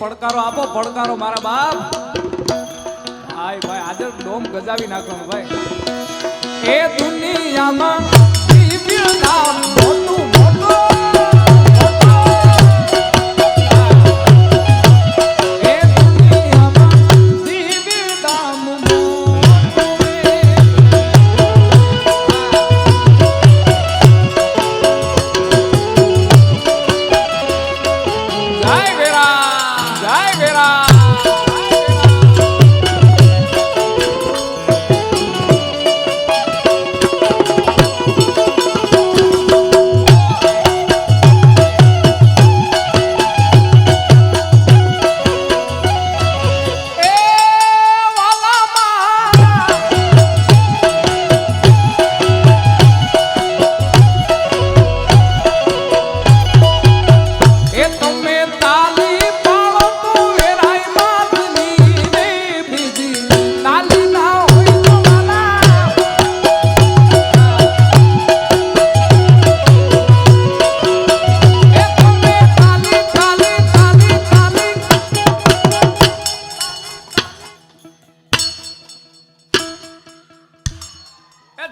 પડકારો આપો, પડકારો મારા બાપ. ભાઈ ભાઈ આજે ડોમ ગજાવી નાખવાનું ભાઈ. એ દુનિયામાં દિવ્ય નામ મોટું મોટું. એ દુનિયામાં દિવ્ય નામ જય વેરા.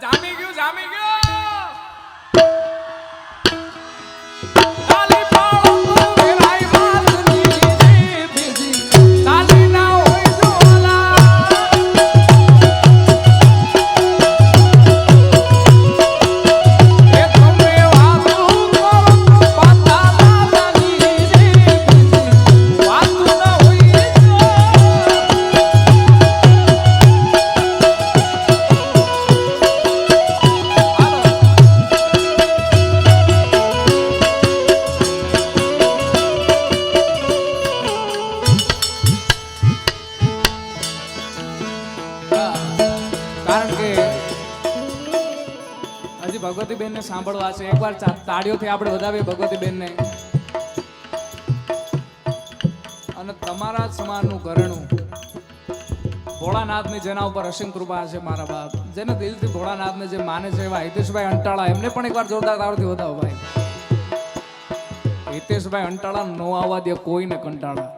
જામી ગયું, જામી ગયું. કારણ કે હજી ભગવતીબેન ને સાંભળવા છે. એકવાર તાળીઓથી આપણે વધાવીએ ભગવતીબેન ને. અને તમારા સમાનનું ઘરેણું ભોળાનાથની જેના ઉપર અસીમ કૃપા છે મારા બાપ, જેને દિલથી ભોળાનાથને જે માને છે એવા હિતેશભાઈ અંટાળા, એમને પણ એકવાર જોરદાર તાળીઓથી વધાવો ભાઈ. હિતેશભાઈ અંટાળા નો આવવા દે કોઈને કંટાળા.